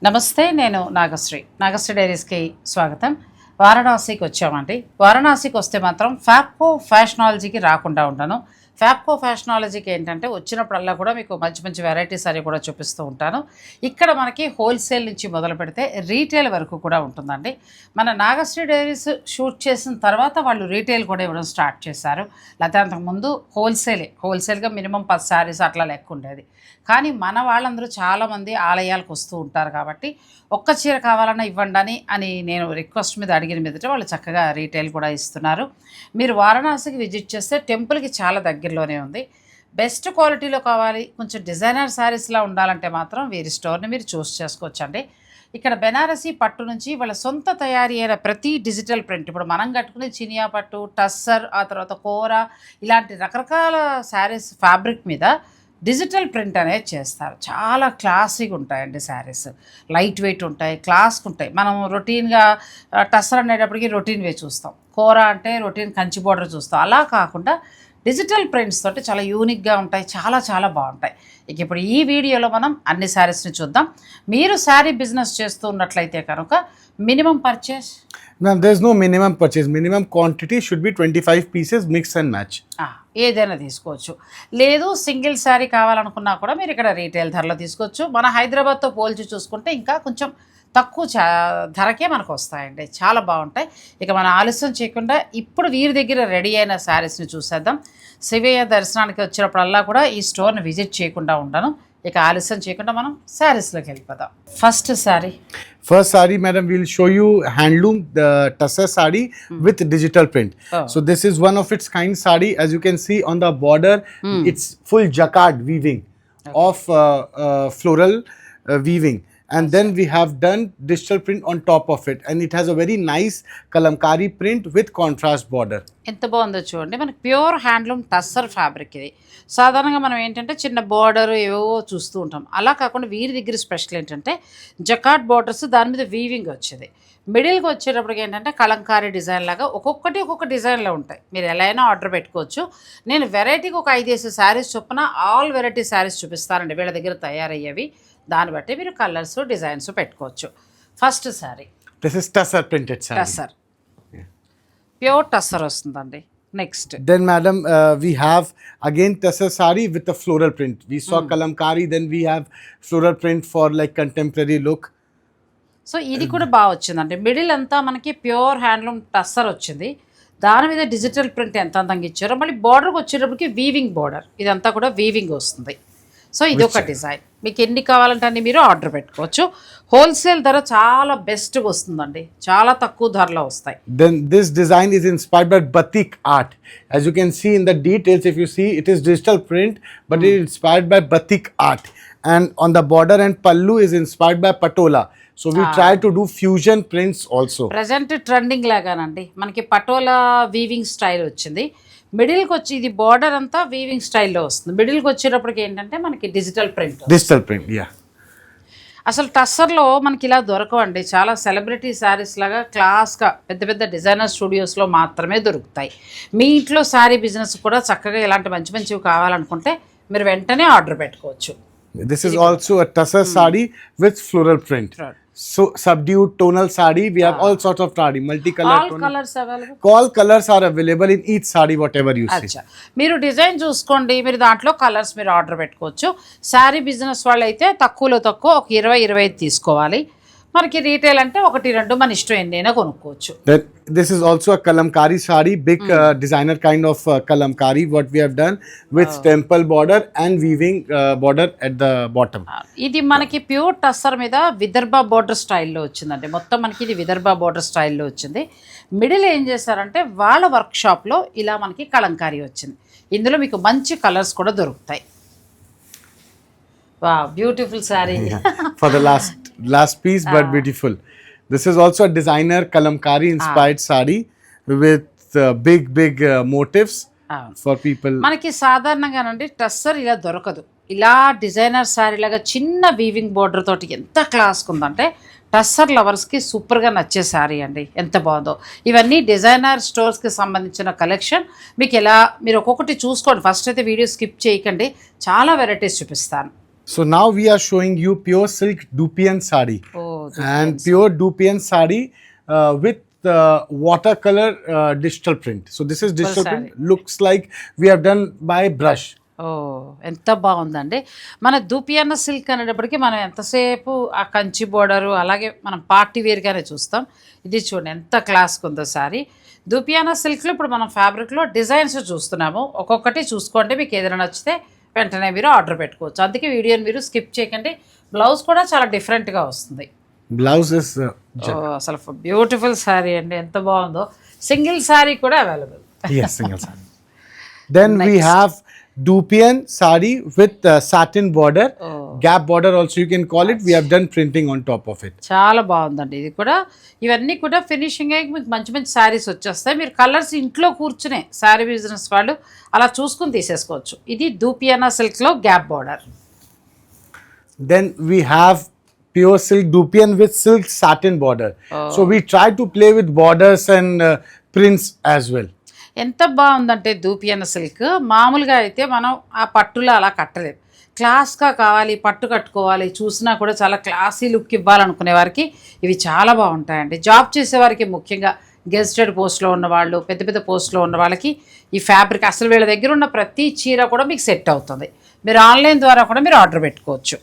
నమస్తే, నేను నాగశ్రీ డైరీస్కి స్వాగతం. వారణాసికి వచ్చామండి. వారణాసికి వస్తే మాత్రం ఫ్యాప్కో ఫ్యాషనాలజీకి రాకుండా ఉంటాను. ఫ్యాప్కో ఫ్యాషనాలజీకి ఏంటంటే వచ్చినప్పుడల్లా కూడా మీకు మంచి మంచి వెరైటీస్ అవి కూడా చూపిస్తూ ఉంటాను. ఇక్కడ మనకి హోల్సేల్ నుంచి మొదలు పెడితే రీటైల్ వరకు కూడా ఉంటుందండి. మన నాగశ్రీ డైరీస్ షూట్ చేసిన తర్వాత వాళ్ళు రీటైల్ కూడా ఇవ్వడం స్టార్ట్ చేశారు. లేకపోతే అంతకుముందు హోల్సేల్గా మినిమం 10 శారీస్ అట్లా లెక్క ఉండేది. కానీ మన వాళ్ళందరూ చాలామంది ఆలయాలకు వస్తూ ఉంటారు కాబట్టి ఒక్క చీర కావాలన్నా ఇవ్వండి అని నేను రిక్వెస్ట్ మీద అడిగిన మీదట వాళ్ళు చక్కగా రీటైల్ కూడా ఇస్తున్నారు. మీరు వారణాసికి విజిట్ చేస్తే టెంపుల్కి చాలా దగ్గరలోనే ఉంది. బెస్ట్ క్వాలిటీలో కావాలి, కొంచెం డిజైనర్ శారీస్లా ఉండాలంటే మాత్రం వీరి స్టోర్ని మీరు చూస్ చేసుకోవచ్చండి. ఇక్కడ బెనారసీ పట్టు నుంచి వాళ్ళ సొంత తయారీ అయిన ప్రతి డిజిటల్ ప్రింట్, ఇప్పుడు మనం కట్టుకునే చినియా పట్టు, టస్సర్, ఆ తర్వాత కోరా, ఇలాంటి రకరకాల శారీస్ ఫ్యాబ్రిక్ మీద డిజిటల్ ప్రింట్ అనేది చేస్తారు. చాలా క్లాసీగా ఉంటాయండి శారీస్. లైట్ వెయిట్ ఉంటాయి, క్లాస్కి ఉంటాయి. మనం రొటీన్గా టస్సర్ అనేటప్పటికి రొటీన్ వే చూస్తాం, కోరా అంటే రొటీన్ కంచి బోర్డర్ చూస్తాం. అలా కాకుండా డిజిటల్ ప్రింట్స్ తోటి చాలా యూనిక్గా ఉంటాయి, చాలా చాలా బాగుంటాయి. ఇక ఇప్పుడు ఈ వీడియోలో మనం అన్ని శారీస్ని చూద్దాం. మీరు శారీ బిజినెస్ చేస్తూ ఉన్నట్లయితే కనుక minimum purchase, Ma'am, there's no minimum purchase. Minimum quantity should be 25 pieces, mix and match. ఏదైనా తీసుకోవచ్చు. లేదు సింగిల్ శారీ కావాలనుకున్నా కూడా మీరు ఇక్కడ రీటైల్ ధరలో తీసుకోవచ్చు. మన హైదరాబాద్తో పోల్చి చూసుకుంటే ఇంకా కొంచెం తక్కువ ధరకే మనకు వస్తాయండి, చాలా బాగుంటాయి. ఇక మన ఆలస్యం చేయకుండా ఇప్పుడు వీరి దగ్గర రెడీ అయిన శారీస్ని చూసేద్దాం. శివయ్య దర్శనానికి వచ్చినప్పుడల్లా కూడా ఈ స్టోర్ని విజిట్ చేయకుండా ఉంటాను. ఇక ఆలస్యం చేయకుండా మనం శారీస్లోకి వెళ్ళిపోదాం. First saree, madam, we'll show you handloom, the tussar saree with digital print. So this is one of its kind saree. As you can see on the border, it's full jacquard weaving of floral weaving. And then we have done digital print on top of it, and it has a very nice kalamkari print with contrast border. ఎంత బాగుందో చూడండి. మనకి pure handloom tussar fabric ఇది. సాధారణంగా మనం ఏంటంటే చిన్న border ఏవో చూస్తూ ఉంటాం. అలా కాకుండా వీరి దగ్గర స్పెషల్ ఏంటంటే జకార్డ్ బార్డర్స్, దాని మీద వీవింగ్ వచ్చేది. మిడిల్కి వచ్చేటప్పటికి ఏంటంటే కలంకారీ డిజైన్ లాగా ఒక్కొక్కటి ఒక్కొక్క డిజైన్లో ఉంటాయి. మీరు ఎలా అయినా ఆర్డర్ పెట్టుకోవచ్చు. నేను వెరైటీకి ఒక 5-6 శారీస్ చొప్పున ఆల్ వెరైటీ శారీస్ చూపిస్తానండి వీళ్ళ దగ్గర తయారయ్యేవి. దాన్ని బట్టి మీరు కలర్స్, డిజైన్స్ పెట్టుకోవచ్చు. First sari, This is tussar printed saree. Tussar, pure tussar వస్తుందండి. Next Then madam, we have again tussar saree with a floral print. We saw kalamkari, then we have floral print for like contemporary look. So ఇది కూడా బాగా వచ్చిందండి. Middle అంతా మనకి pure handloom tussar వచ్చింది. దాని మీద డిజిటల్ ప్రింట్ ఎంత అందంగా ఇచ్చారో. మళ్ళీ బార్డర్కి వచ్చేటప్పటికి వీవింగ్ బార్డర్, ఇదంతా కూడా వీవింగ్ వస్తుంది. సో ఇది ఒక డిజైన్. మీకు ఎన్ని కావాలంటే అన్ని మీరు ఆర్డర్ పెట్టుకోవచ్చు. హోల్సేల్ ధర చాలా బెస్ట్గా వస్తుందండి, చాలా తక్కువ ధరలో వస్తాయి. Then this design is inspired by batik art. As you can see in the details, if you see, it is digital print, but it is inspired by batik art. And on the border and pallu is inspired by patola. So we try to do fusion prints also. Present trending లాగానండి. మనకి Patola weaving style వచ్చింది. మిడిల్కి వచ్చి ఇది border అంతా weaving స్టైల్లో వస్తుంది. మిడిల్కి వచ్చేటప్పటికి ఏంటంటే మనకి డిజిటల్ ప్రింట్. Yeah. అసలు టస్సర్లో మనకి ఇలా దొరకవండి. చాలా సెలబ్రిటీ శారీస్ లాగా క్లాస్గా పెద్ద పెద్ద డిజైనర్ స్టూడియోస్లో మాత్రమే దొరుకుతాయి. మీ ఇంట్లో శారీ బిజినెస్ కూడా చక్కగా ఇలాంటి మంచి మంచివి కావాలనుకుంటే మీరు వెంటనే ఆర్డర్ పెట్టుకోవచ్చు. This is also a tussar saree with floral print. So subdued tonal saree. We have all sorts of saree, multicolor. All colours available. All colors are available in each saree, whatever you see. అచ్చా, మీరు design చూసుకోండి, మీరు దాంట్లో colours మీరు order పెట్టుకోవచ్చు. Sari business వాళ్ళు అయితే తక్కువలో తక్కువ ఒక 20-25 తీసుకోవాలి. మనకి రీటైల్ అంటే 1-2 మన ఇష్టం ఎన్నైనా కొనుక్కోవచ్చు. Then this is also a kalamkari saree, big designer kind of kalamkari what we have done with temple border and weaving border at the bottom. ఇది మనకి ప్యూర్ టస్సర్ మీద విదర్భ బోర్డర్ స్టైల్లో వచ్చిందండి. మొత్తం మనకి ఇది విదర్భ బోర్డర్ స్టైల్లో వచ్చింది. మిడిల్ ఏం చేశారంటే వాళ్ళ వర్క్షాప్లో ఇలా మనకి కలంకారీ వచ్చింది. ఇందులో మీకు మంచి కలర్స్ కూడా దొరుకుతాయి. వా, beautiful sari. For the last piece, but beautiful. This is also a designer kalamkari inspired saree with big motifs for people. మనకి సాధారణంగానండి టస్సర్ ఇలా దొరకదు. ఇలా డిజైనర్ శారీ లాగా చిన్న వీవింగ్ బోర్డర్ తోటి ఎంత క్లాస్గా ఉందంటే టస్సర్ లవర్స్కి సూపర్గా నచ్చే శారీ అండి. ఎంత బాగుందో. ఇవన్నీ డిజైనర్ స్టోర్స్కి సంబంధించిన కలెక్షన్. మీకు ఎలా మీరు ఒక్కొక్కటి చూసుకోండి. ఫస్ట్ అయితే వీడియో స్కిప్ చేయకండి, చాలా వెరైటీస్ చూపిస్తాను. So now we are showing you pure silk Dupian sari. Oh, And pure Dupian sari with watercolor digital print. So this is digital print. Looks like we have done by brush. ఓ ఎంత బాగుందండి. మన దూపియానా silk అనేటప్పటికీ మనం ఎంతసేపు ఆ Kanchi border అలాగే మనం party వేర్గానే చూస్తాం. ఇది చూడండి ఎంత క్లాస్గా ఉందో సారీ. దూపియానా సిల్క్లో ఇప్పుడు మనం ఫ్యాబ్రిక్లో డిజైన్స్ చూస్తున్నాము. ఒక్కొక్కటి చూసుకోండి, మీకు ఏదైనా నచ్చితే వెంటనే మీరు ఆర్డర్ పెట్టుకోవచ్చు. అందుకే వీడియోని మీరు స్కిప్ చేయకండి. బ్లౌజ్ కూడా చాలా డిఫరెంట్గా వస్తుంది. Blouse is అసలు బ్యూటిఫుల్ శారీ అండి, ఎంత బాగుందో. సింగిల్ శారీ కూడా available. yes, single sari. Then we have Dupian sari with satin border, gap border also you can call it. We have done printing on top of it. చాలా బాగుందండి. ఇది కూడా ఇవన్నీ కూడా ఫినిషింగ్ అయ్యి మీకు మంచి మంచి శారీస్ వచ్చేస్తాయి. మీరు కలర్స్ ఇంట్లో కూర్చునే శారీ బిజినెస్ వాళ్ళు అలా చూసుకుని తీసేసుకోవచ్చు. ఇది దూపియానా సిల్క్లో gap border. Then we have pure silk Dupian with silk satin border. So we try to play with borders and prints as well. ఎంత బాగుందంటే దూపియానా సిల్క్. మామూలుగా అయితే మనం ఆ పట్టులో అలా కట్టలేము. క్లాస్గా కావాలి, పట్టు కట్టుకోవాలి, చూసినా కూడా చాలా క్లాసీ లుక్ ఇవ్వాలనుకునే వారికి ఇవి చాలా బాగుంటాయండి. జాబ్ చేసేవారికి ముఖ్యంగా గెస్టెడ్ పోస్ట్లో ఉన్నవాళ్ళు, పెద్ద పెద్ద పోస్ట్లో ఉన్న వాళ్ళకి ఈ ఫ్యాబ్రిక్ అసలు వీళ్ళ దగ్గర ఉన్న ప్రతి చీర కూడా మీకు సెట్ అవుతుంది. మీరు ఆన్లైన్ ద్వారా కూడా మీరు ఆర్డర్ పెట్టుకోవచ్చు.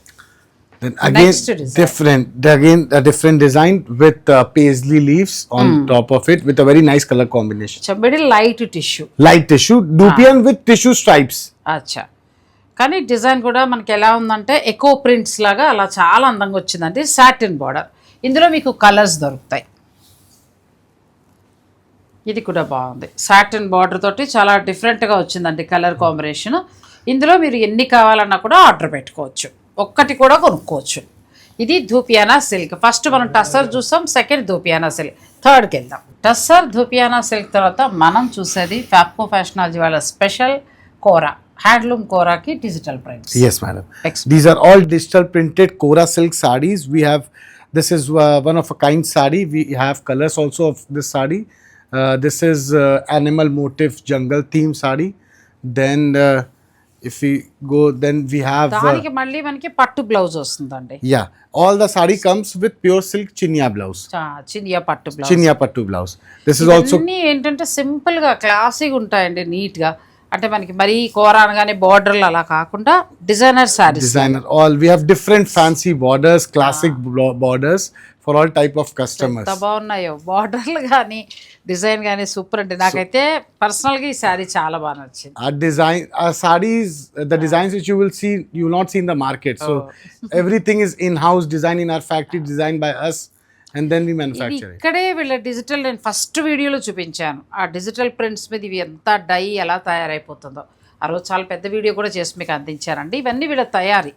Then again a different design with paisley leaves on top of it with a very nice color combination. చెంబడి light tissue, Light tissue Dupian with tissue stripes. అచ్చా. కానీ డిజైన్ కూడా మనకి ఎలా ఉందంటే ఎకో ప్రింట్స్ లాగా అలా చాలా అందంగా వచ్చిందండి. సాటిన్ బార్డర్, ఇందులో మీకు కలర్స్ దొరుకుతాయి. ఇది కూడా బాగుంది. సాటిన్ బార్డర్ తోటి చాలా డిఫరెంట్గా వచ్చిందండి కలర్ కాంబినేషన్. ఇందులో మీరు ఎన్ని కావాలన్నా కూడా ఆర్డర్ పెట్టుకోవచ్చు, ఒక్కటి కూడా కొనుక్కోవచ్చు. ఇది ధూపియానా సిల్క్. ఫస్ట్ మనం టస్సర్ చూసాం, సెకండ్ ధూపియానా సిల్క్, థర్డ్కి వెళ్దాం. టస్సర్ ధూపియానా సిల్క్ తర్వాత మనం చూసేది ఫ్యాప్కో ఫ్యాషనాలజీ వాళ్ళ స్పెషల్ కోరా, హ్యాండ్లూమ్ కోరాకి digital prints. Yes madam. These are all digital printed Kora silk sarees. We have, this is one of a kind saree. We have colors also of this saree. This is animal motif jungle theme saree. Then if we go, then we have దానికి మళ్ళీ మనకి పట్టు blouse వస్తుందండి. yeah, all the saree comes with pure silk chinya blouse. Chiniya పట్టు blouse, Chinya pattu blouse. This is also అన్నీ ఏంటంటే సింపుల్గా క్లాసీగా ఉంటాయండి, నీట్గా. అంటే మనకి మరీ కోరాను కానీ బార్డర్లు అలా కాకుండా designer saris. designer. All we have different fancy borders, classic borders for all type of customers. ఎంత బాగున్నాయో బార్డర్లు కానీ డిజైన్ కానీ సూపర్ అండి. నాకైతే పర్సనల్గా ఈ శారీ చాలా బాగా నచ్చింది. Our sarees, the designs which you will see, you will not see in the market. So everything is in-house design in our factory, designed by us, and then we ఇది manufacture it. ఇక్కడే వీళ్ళ digital, నేను first వీడియోలో చూపించాను ఆ digital prints మీద ఇవి ఎంత డై ఎలా తయారైపోతుందో. ఆ రోజు చాలా పెద్ద వీడియో కూడా చేసి మీకు అందించారండి. ఇవన్నీ వీళ్ళ తయారీ.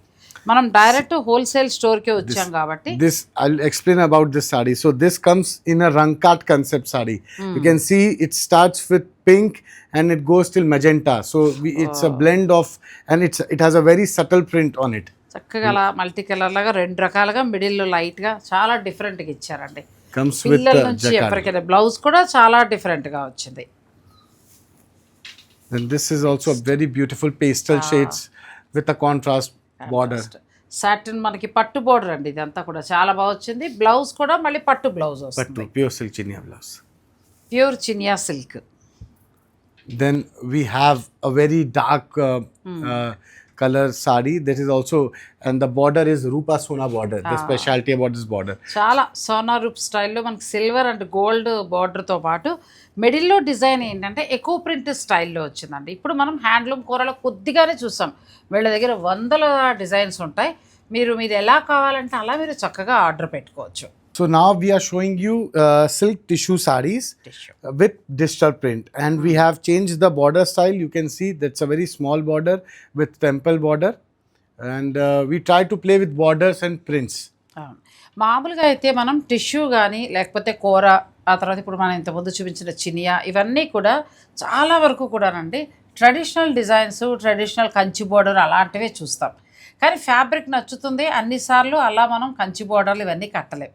మనం డైరెక్ట్ హోల్సేల్ స్టోర్కే వచ్చాం కాబట్టి This I'll explain about this saree. So this comes in a rankat concept saree. You can see it starts with pink and it goes till magenta. So it's a blend of, and it has a very subtle print on it. చక్కగా అలా multi colour లాగా రెండు రకాలుగా మిడిల్లో లైట్గా చాలా డిఫరెంట్గా ఇచ్చారండి. Comes with పిల్లల నుంచి jacquard. ఎవరికైనా బ్లౌజ్ కూడా చాలా డిఫరెంట్గా వచ్చింది. Then this is also a very beautiful pastel shades with a contrast border. Satin మనకి పట్టు బోర్డర్ అండి, ఇదంతా కూడా చాలా బాగా వచ్చింది. బ్లౌజ్ కూడా మళ్ళీ పట్టు బ్లౌజ్ వస్తుంది, Pattu, pure silk chinya blouse. Pure Chiniya silk. Then we have a very dark color saree that is also, and the border is Rupa Sona border. The specialty about this border. చాలా సోనా రూప్ స్టైల్లో మనకి silver and gold బార్డర్తో పాటు మిడిల్లో design ఏంటంటే echo print స్టైల్లో వచ్చిందండి. ఇప్పుడు మనం హ్యాండ్లూమ్ కూరలో కొద్దిగానే చూసాం, వీళ్ళ దగ్గర వందల డిజైన్స్ ఉంటాయి. మీరు ఎలా కావాలంటే అలా మీరు చక్కగా ఆర్డర్ పెట్టుకోవచ్చు. So now we are showing you silk tissue sarees with digital print, and we have changed the border style. You can see that's a very small border with temple border, and we try to play with borders and prints. మామూలుగా అయితే మనం tissue కానీ లేకపోతే కూర, ఆ తర్వాత ఇప్పుడు మనం ఇంతకుముందు చూపించిన చినియా, ఇవన్నీ కూడా చాలా వరకు కూడానండి traditional designs, traditional Kanchi border అలాంటివే చూస్తాం. కానీ ఫ్యాబ్రిక్ నచ్చుతుంది. అన్నిసార్లు అలా మనం కంచి బోర్డర్లు ఇవన్నీ కట్టలేము.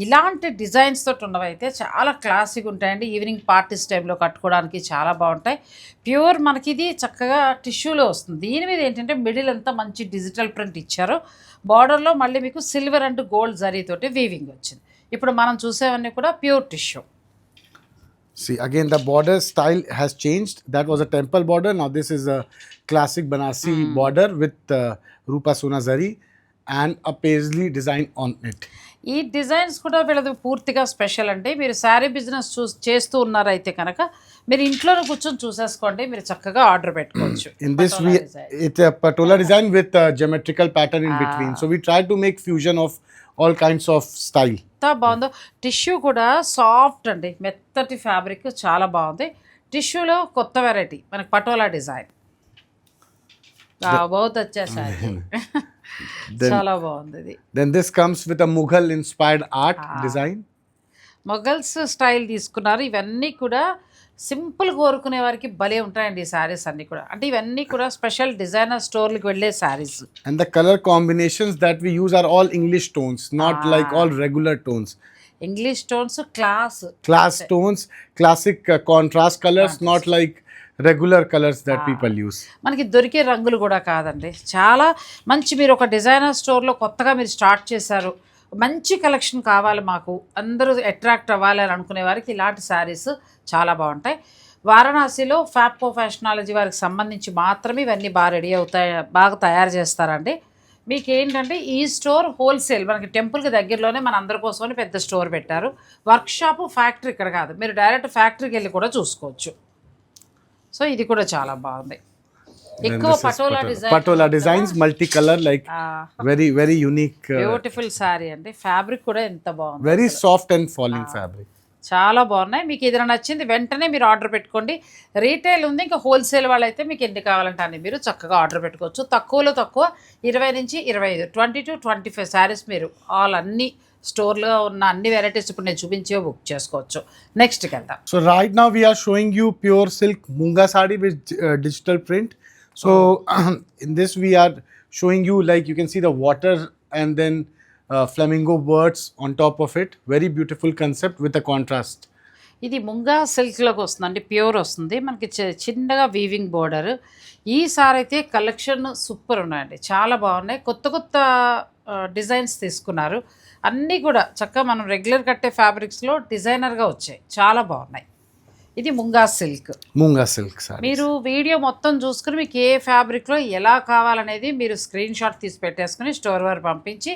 ఇలాంటి డిజైన్స్ తోటి ఉన్నవైతే చాలా క్లాసిక్ ఉంటాయండి. ఈవినింగ్ పార్టీస్ టైంలో కట్టుకోవడానికి చాలా బాగుంటాయి. ప్యూర్ మనకి ఇది చక్కగా టిష్యూలో వస్తుంది. దీని మీద ఏంటంటే మిడిల్ అంతా మంచి డిజిటల్ ప్రింట్ ఇచ్చారు. బార్డర్లో మళ్ళీ మీకు సిల్వర్ అండ్ గోల్డ్ జరీతోటి వీవింగ్ వచ్చింది. ఇప్పుడు మనం చూసేవన్నీ కూడా pure tissue. See, again, the border style has changed. That was a temple border. Now this is a classic Banarsi border with Rupa Sona Zari and a paisley design on it. ఈ designs కూడా వీళ్ళది పూర్తిగా special అండి. మీరు sari business చేస్తూ ఉన్నారైతే కనుక మీరు ఇంట్లోనే కూర్చొని చూసేసుకోండి. మీరు చక్కగా ఆర్డర్ పెట్టుకోవచ్చు. In this, it's a patola design with a geometrical pattern in between. So we try to make fusion of all kinds of style. ఎంత బాగుందో. టిష్యూ కూడా సాఫ్ట్ అండి, మెత్తటి ఫ్యాబ్రిక్, చాలా బాగుంది. టిష్యూలో కొత్త వెరైటీ మనకి పటోలా డిజైన్ బహుత్ అచ్చా సారీ. చాలా బాగుంది ఇది. Then this comes with a Mughal inspired art design. Mughals style తీసుకున్నారు. ఇవన్నీ కూడా సింపుల్ కోరుకునే వారికి భలే ఉంటాయండి ఈ శారీస్ అన్నీ కూడా. అంటే ఇవన్నీ కూడా స్పెషల్ డిజైనర్ స్టోర్లకు వెళ్ళే saris. And the color combinations that we use are all English tones, not like all regular tones. English tones, class Tones, classic contrast colors, not like regular colors that people use. మనకి దొరికే రంగులు కూడా కాదండి. చాలా మంచి, మీరు ఒక డిజైనర్ స్టోర్లో కొత్తగా మీరు స్టార్ట్ చేశారు, మంచి కలెక్షన్ కావాలి మాకు, అందరూ అట్రాక్ట్ అవ్వాలి అని అనుకునే వారికి ఇలాంటి శారీస్ చాలా బాగుంటాయి. వారణాసిలో ఫ్యాప్కో ఫ్యాషనాలజీ వారికి సంబంధించి మాత్రమే ఇవన్నీ బాగా రెడీ అవుతాయి, బాగా తయారు చేస్తారండి. మీకు ఏంటంటే ఈ స్టోర్ హోల్సేల్, మనకి టెంపుల్కి దగ్గరలోనే మన అందరి కోసమని పెద్ద స్టోర్ పెట్టారు. వర్క్షాపు, ఫ్యాక్టరీ ఇక్కడ కాదు, మీరు డైరెక్ట్ ఫ్యాక్టరీకి వెళ్ళి కూడా చూసుకోవచ్చు. సో ఇది కూడా చాలా బాగుంది. ఎక్కువ patola designs, multi colour, like very very unique, beautiful sorry అండి. ఫ్యాబ్రిక్ కూడా ఎంత బాగుంది, very soft and falling fabric. చాలా బాగున్నాయి. మీకు ఏదైనా నచ్చింది వెంటనే మీరు ఆర్డర్ పెట్టుకోండి. రీటైల్ ఉంది, ఇంకా హోల్సేల్ వాళ్ళైతే మీకు ఎన్ని కావాలంటే అన్ని మీరు చక్కగా ఆర్డర్ పెట్టుకోవచ్చు. తక్కువలో తక్కువ 20 నుంచి 25, 20 to 25 శారీస్ మీరు అన్ని స్టోర్లో ఉన్న అన్ని వెరైటీస్ ఇప్పుడు నేను చూపించే బుక్ చేసుకోవచ్చు. నెక్స్ట్కి వెళ్దాం. So right now we are showing you pure silk Munga saree with digital print. So in this we are showing you, like you can see the water and then flamingo birds on top of it. Very beautiful concept with a contrast. ఇది ముంగా సిల్క్లోకి వస్తుందండి, pure వస్తుంది మనకి, చిన్నగా weaving border. ఈసారి అయితే collection super ఉన్నాయండి, చాలా బాగున్నాయి. కొత్త కొత్త డిజైన్స్ తీసుకున్నారు, అన్నీ కూడా చక్కగా మనం రెగ్యులర్ కట్టే ఫ్యాబ్రిక్స్లో డిజైనర్గా వచ్చాయి, చాలా బాగున్నాయి. ఇది ముంగా సిల్క్ సారీ. మీరు వీడియో మొత్తం చూసుకుని మీకు ఏ ఫ్యాబ్రిక్లో ఎలా కావాలనేది మీరు స్క్రీన్ షాట్ తీసి పెట్టేసుకుని స్టోర్ వారు పంపించి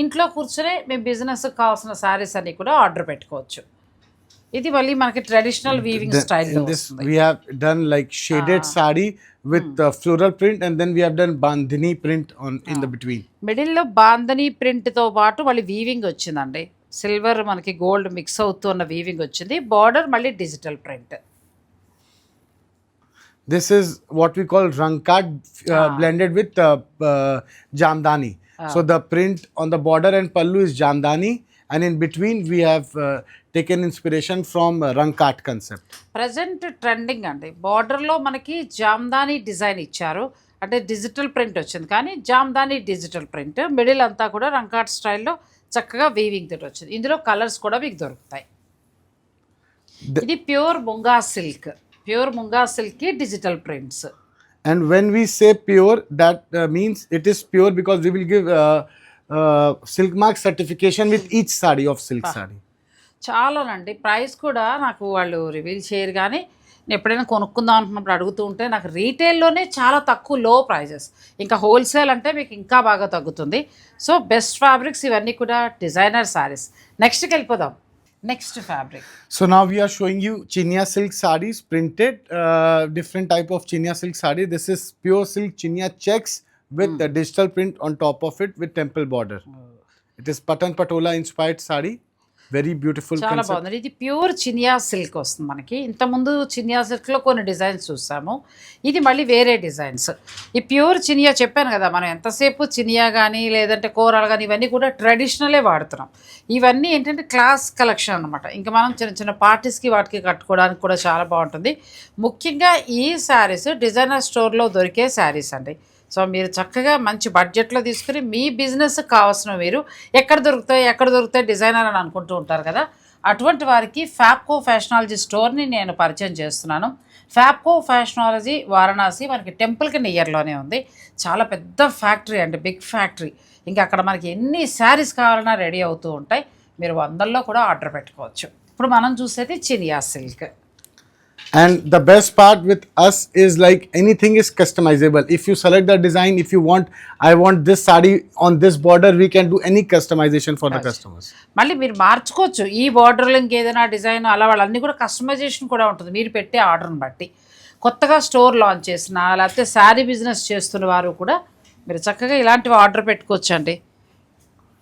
ఇంట్లో కూర్చొని మీ బిజినెస్కి కావాల్సిన శారీస్ అన్ని కూడా ఆర్డర్ పెట్టుకోవచ్చు. ఇది మళ్ళీ మనకి traditional weaving style. We have done like shaded sari with floral print, and then we have done bandhani print in the between. మిడిల్లో బాంధనీ ప్రింట్తో పాటు మళ్ళీ వీవింగ్ వచ్చిందండి. సిల్వర్ మనకి గోల్డ్ మిక్స్ అవుతున్న వీవింగ్ వచ్చింది. బార్డర్ మళ్ళీ digital print. This is what we call rankat blended with jamdani. So the print on the border and pallu is jamdani, and in between we have taken inspiration from rankat concept. Present trending అండి. బార్డర్లో మనకి Jamdani design ఇచ్చారు, అంటే digital print వచ్చింది, కానీ Jamdani digital print. Middle అంతా కూడా రంకాట్ స్టైల్లో చక్కగా వీవింగ్ తోటి వచ్చింది. ఇందులో కలర్స్ కూడా మీకు దొరుకుతాయి. ఇది pure munga silk, pure munga silk digital prints. And when we say pure, that means it is pure because we will give silk mark certification with each sari of silk sari. చాలానండి. Price కూడా నాకు వాళ్ళు reveal చేయరు, కానీ నేను ఎప్పుడైనా కొనుక్కుందాం అనుకున్నప్పుడు అడుగుతూ ఉంటే నాకు రీటైల్లోనే చాలా తక్కువ లో ప్రైజెస్, ఇంకా హోల్సేల్ అంటే మీకు ఇంకా బాగా తగ్గుతుంది. సో బెస్ట్ ఫ్యాబ్రిక్స్ ఇవన్నీ కూడా డిజైనర్ శారీస్. నెక్స్ట్కి వెళ్ళిపోదాం. Next fabric. So now we are showing you chinia silk sarees printed, different type of chinia silk saree. This is pure silk chinia checks with the digital print on top of it with temple border. It is Patan Patola inspired saree. Very beautiful, చాలా బాగుంది. ఇది pure Chiniya silk వస్తుంది మనకి. ఇంతకుముందు చినియా సిల్క్లో కొన్ని designs చూసాము, ఇది మళ్ళీ వేరే డిజైన్స్. ఈ ప్యూర్ చినియా చెప్పాను కదా, మనం ఎంతసేపు చినియా కానీ లేదంటే కూరలు కానీ ఇవన్నీ కూడా ట్రెడిషనలే వాడుతున్నాం. ఇవన్నీ ఏంటంటే క్లాస్ కలెక్షన్ అనమాట. ఇంకా మనం చిన్న చిన్న పార్టీస్కి వాటికి కట్టుకోవడానికి కూడా చాలా బాగుంటుంది. ముఖ్యంగా ఈ శారీస్ డిజైనర్ స్టోర్లో దొరికే శారీస్ అండి, సో మీరు చక్కగా మంచి బడ్జెట్లో తీసుకుని మీ బిజినెస్ కావాల్సిన మీరు ఎక్కడ దొరుకుతాయి డిజైనర్ అని అనుకుంటూ ఉంటారు కదా, అటువంటి వారికి ఫ్యాబ్కో ఫ్యాషనాలజీ స్టోర్ని నేను పరిచయం చేస్తున్నాను. ఫ్యాబ్కో ఫ్యాషనాలజీ వారణాసి మనకి టెంపుల్కి నియర్లోనే ఉంది. చాలా పెద్ద ఫ్యాక్టరీ అండి, బిగ్ ఫ్యాక్టరీ. ఇంకా అక్కడ మనకి ఎన్ని శారీస్ కావాలన్నా రెడీ అవుతూ ఉంటాయి. మీరు 100లో కూడా ఆర్డర్ పెట్టుకోవచ్చు. ఇప్పుడు మనం చూసేది Chiniya silk. And the best part with us is like anything is customizable. If you select the design, if you want, I want this sari on this border, we can do any customization for the customers. మళ్ళీ మీరు మార్చుకోవచ్చు. ఈ బార్డర్లో ఇంకేదైనా design అలా వాళ్ళన్నీ కూడా customization కూడా ఉంటుంది మీరు పెట్టే ఆర్డర్ని బట్టి. కొత్తగా స్టోర్ లాంచ్ చేసిన లేకపోతే శారీ బిజినెస్ చేస్తున్న వారు కూడా మీరు చక్కగా ఇలాంటివి ఆర్డర్ పెట్టుకోవచ్చు అండి.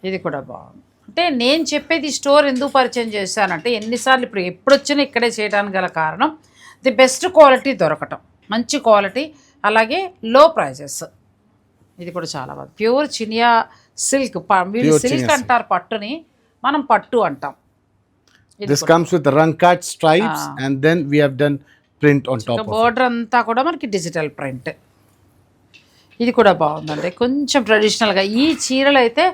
ఇది కూడా బాగుంది. అంటే నేను చెప్పేది స్టోర్ ఎందుకు పరిచయం చేశానంటే ఎన్నిసార్లు ఇప్పుడు ఎప్పుడు వచ్చినా ఇక్కడే చేయడానికి గల కారణం ది బెస్ట్ క్వాలిటీ దొరకటం, మంచి క్వాలిటీ, అలాగే లో ప్రైజెస్. ఇది కూడా చాలా బాగుంది. Pure Chiniya silk. వీళ్ళు సిల్క్ అంటారు పట్టుని, మనం పట్టు అంటాం. This comes with rankat stripes and then we have done print on top of it. Border అంతా కూడా మనకి డిజిటల్ ప్రింట్. ఇది కూడా బాగుందండి, కొంచెం ట్రెడిషనల్గా. ఈ చీరలు అయితే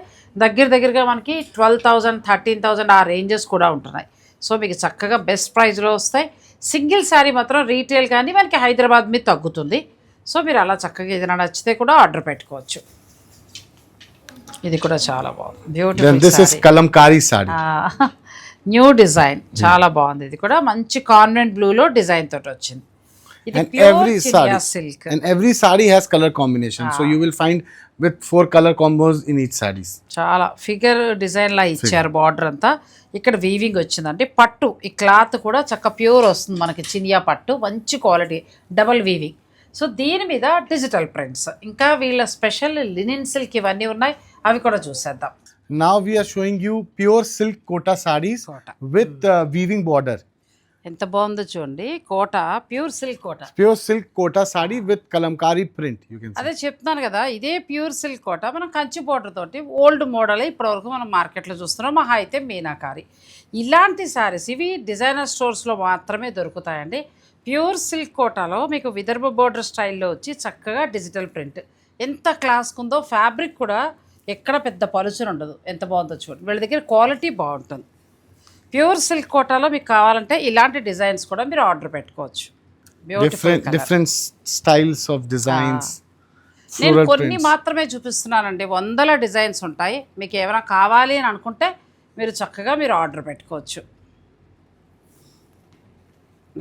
దగ్గరగా మనకి 12,000 13,000 ఆ రేంజెస్ కూడా ఉంటున్నాయి. సో మీకు చక్కగా బెస్ట్ ప్రైస్లో వస్తాయి. సింగిల్ శారీ మాత్రం రీటైల్ కానీ మనకి హైదరాబాద్ మీద తగ్గుతుంది. సో మీరు అలా చక్కగా ఏదైనా నచ్చితే కూడా ఆర్డర్ పెట్టుకోవచ్చు. ఇది కూడా చాలా బాగుంది, beautiful. This is kalamkari sari. New design, చాలా బాగుంది. ఇది కూడా మంచి కాన్వెంట్ బ్లూలో డిజైన్ తోటి వచ్చింది. ఇది pure Chiniya silk. And every sari has color combination. So you will find with 4 color combos in each sarees. చాలా ఫిగర్ డిజైన్ లా ఇచ్చారు. బార్డర్ అంతా ఇక్కడ వీవింగ్ వచ్చిందంటే పట్టు. ఈ క్లాత్ కూడా చక్క ప్యూర్ వస్తుంది మనకి, చినియా పట్టు, మంచి క్వాలిటీ, డబల్ వీవింగ్. సో దీని మీద డిజిటల్ ప్రింట్స్, ఇంకా వీళ్ళ స్పెషల్ లినిన్ సిల్క్ ఇవన్నీ ఉన్నాయి, అవి కూడా చూసేద్దాం. Now we are showing you pure silk kota sarees with weaving border. ఎంత బాగుందో చూడండి, కోట, pure silk Kota. Pure silk kota sari with kalamkari print, you can see. అదే చెప్తున్నాను కదా, ఇదే ప్యూర్ సిల్క్ కోట మనం కంచి బోర్డర్ తోటి ఓల్డ్ మోడల్ ఇప్పటివరకు మనం మార్కెట్లో చూస్తున్నాం. మహా అయితే మీనాకారి ఇలాంటి శారీస్ ఇవి డిజైనర్ స్టోర్స్లో మాత్రమే దొరుకుతాయండి. ప్యూర్ సిల్క్ కోటాలో మీకు విదర్భ బోర్డర్ స్టైల్లో వచ్చి చక్కగా డిజిటల్ ప్రింట్. ఎంత క్లాస్గా ఉందో, ఫ్యాబ్రిక్ కూడా ఎక్కడ పెద్ద పలుచన ఉండదు. ఎంత బాగుందో చూడండి, వీళ్ళ దగ్గర క్వాలిటీ బాగుంటుంది. ప్యూర్ సిల్క్ కోటాలో మీకు కావాలంటే ఇలాంటి డిజైన్స్ కూడా మీరు ఆర్డర్ పెట్టుకోవచ్చు. different styles of designs. నేను కొన్ని మాత్రమే చూపిస్తున్నానండి, 100 డిజైన్స్ ఉంటాయి. మీకు ఏమైనా కావాలి అని అనుకుంటే మీరు చక్కగా మీరు ఆర్డర్ పెట్టుకోవచ్చు.